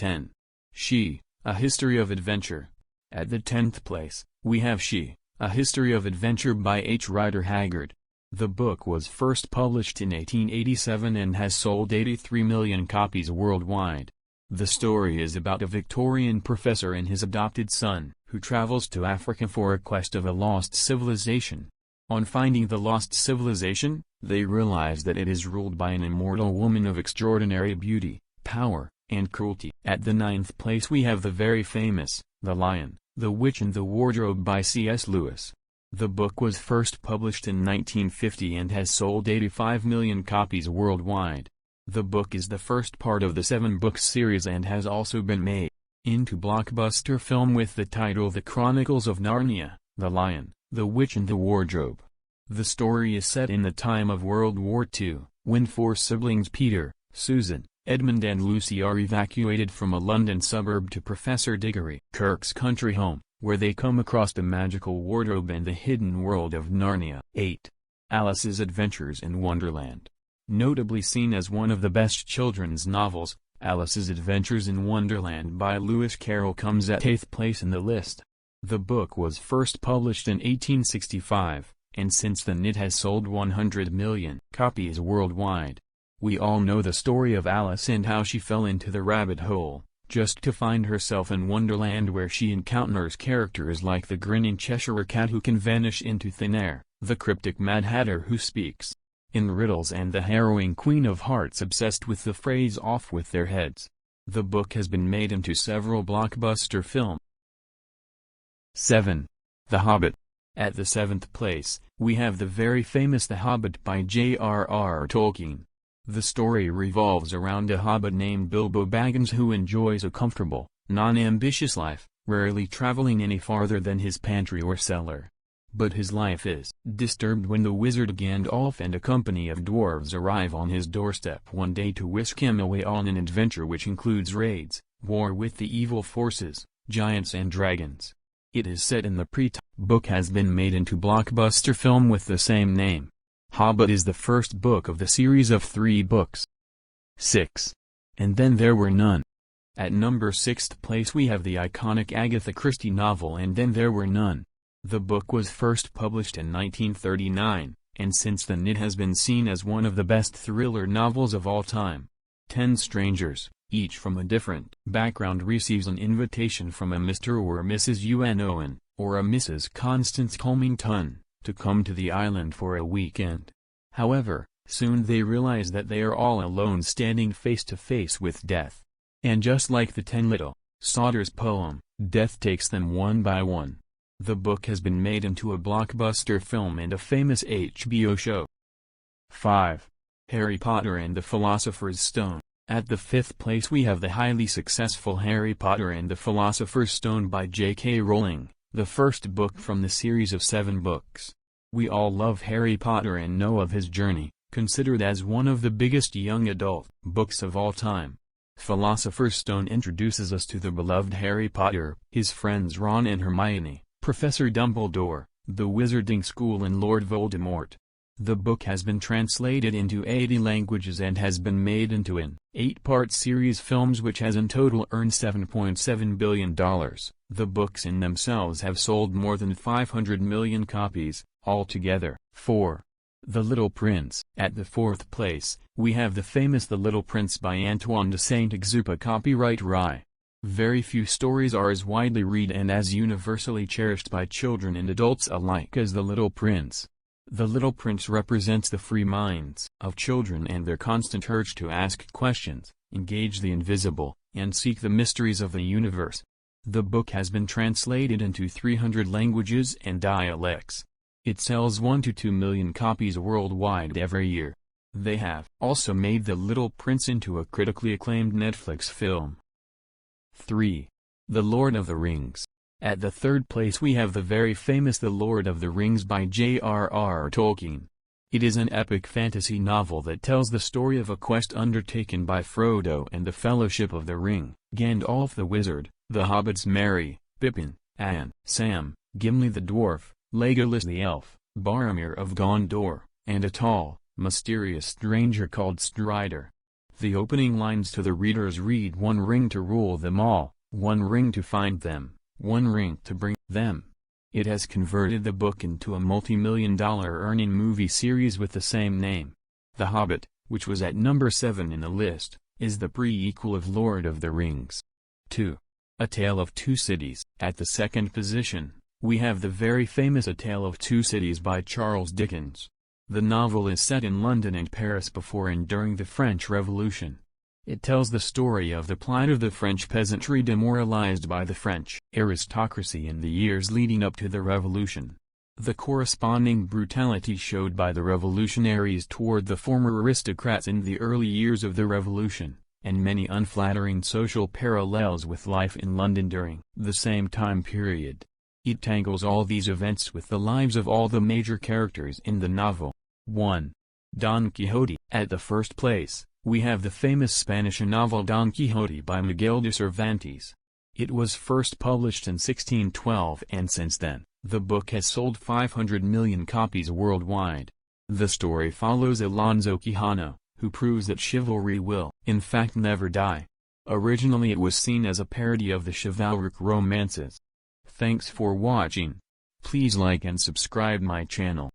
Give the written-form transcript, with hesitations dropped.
10. She, A History of Adventure. At the 10th place, we have She, A History of Adventure by H. Rider Haggard. The book was first published in 1887 and has sold 83 million copies worldwide. The story is about a Victorian professor and his adopted son, who travels to Africa for a quest of a lost civilization. On finding the lost civilization, they realize that it is ruled by an immortal woman of extraordinary beauty, power, and cruelty. At the 9th place we have the very famous, The Lion, the Witch and the Wardrobe by C.S. Lewis. The book was first published in 1950 and has sold 85 million copies worldwide. The book is the first part of the 7-book series and has also been made into blockbuster film with the title The Chronicles of Narnia, The Lion, the Witch and the Wardrobe. The story is set in the time of World War II, when 4 siblings Peter, Susan, Edmund and Lucy are evacuated from a London suburb to Professor Diggory Kirk's country home, where they come across the magical wardrobe and the hidden world of Narnia. 8. Alice's Adventures in Wonderland. Notably seen as one of the best children's novels, Alice's Adventures in Wonderland by Lewis Carroll comes at 8th place in the list. The book was first published in 1865, and since then it has sold 100 million copies worldwide. We all know the story of Alice and how she fell into the rabbit hole, just to find herself in Wonderland, where she encounters characters like the grinning Cheshire Cat who can vanish into thin air, the cryptic Mad Hatter who speaks in riddles, and the harrowing Queen of Hearts obsessed with the phrase "off with their heads." The book has been made into several blockbuster films. 7. The Hobbit. At the 7th place, we have the very famous The Hobbit by J.R.R. Tolkien. The story revolves around a hobbit named Bilbo Baggins who enjoys a comfortable, non-ambitious life, rarely traveling any farther than his pantry or cellar. But his life is disturbed when the wizard Gandalf and a company of dwarves arrive on his doorstep one day to whisk him away on an adventure which includes raids, war with the evil forces, giants and dragons. It is set in the book has been made into blockbuster film with the same name. Hobbit is the first book of the series of 3 books. 6. And Then There Were None. At number 6th place we have the iconic Agatha Christie novel And Then There Were None. The book was first published in 1939, and since then it has been seen as one of the best thriller novels of all time. 10 strangers, each from a different background, receives an invitation from a Mr. or Mrs. Yuen Owen, or a Mrs. Constance Colmington, to come to the island for a weekend. However, soon they realize that they are all alone, standing face to face with death. And just like the 10 Little Sauter's poem, death takes them one by one. The book has been made into a blockbuster film and a famous HBO show. 5. Harry Potter and the Philosopher's Stone. At the 5th place we have the highly successful Harry Potter and the Philosopher's Stone by J.K. Rowling, the first book from the series of 7 books. We all love Harry Potter and know of his journey, considered as one of the biggest young adult books of all time. Philosopher's Stone introduces us to the beloved Harry Potter, his friends Ron and Hermione, Professor Dumbledore, the Wizarding School and Lord Voldemort. The book has been translated into 80 languages and has been made into an 8-part series films which has in total earned $7.7 billion. The books in themselves have sold more than 500 million copies, altogether. 4. The Little Prince. At the 4th place, we have the famous The Little Prince by Antoine de Saint-Exupéry, copyright Rye. Very few stories are as widely read and as universally cherished by children and adults alike as The Little Prince. The Little Prince represents the free minds of children and their constant urge to ask questions, engage the invisible, and seek the mysteries of the universe. The book has been translated into 300 languages and dialects. It sells 1 to 2 million copies worldwide every year. They have also made The Little Prince into a critically acclaimed Netflix film. 3. The Lord of the Rings. At the 3rd place we have the very famous The Lord of the Rings by J.R.R. Tolkien. It is an epic fantasy novel that tells the story of a quest undertaken by Frodo and the Fellowship of the Ring, Gandalf the Wizard, the hobbits Merry, Pippin, Anne, Sam, Gimli the Dwarf, Legolas the Elf, Boromir of Gondor, and a tall, mysterious stranger called Strider. The opening lines to the readers read: "One ring to rule them all, one ring to find them, one ring to bring them." It has converted the book into a multi-million-dollar earning movie series with the same name. The Hobbit, which was at number 7 in the list, is the prequel of Lord of the Rings. 2. A Tale of Two Cities. At the second position, we have the very famous A Tale of Two Cities by Charles Dickens. The novel is set in London and Paris before and during the French Revolution. It tells the story of the plight of the French peasantry demoralized by the French aristocracy in the years leading up to the Revolution. The corresponding brutality showed by the revolutionaries toward the former aristocrats in the early years of the Revolution, and many unflattering social parallels with life in London during the same time period. It tangles all these events with the lives of all the major characters in the novel. 1. Don Quixote. At the first place, we have the famous Spanish novel Don Quixote by Miguel de Cervantes. It was first published in 1612 and since then, the book has sold 500 million copies worldwide. The story follows Alonso Quijano, who proves that chivalry will, in fact, never die. Originally it was seen as a parody of the chivalric romances. Thanks for watching. Please like and subscribe my channel.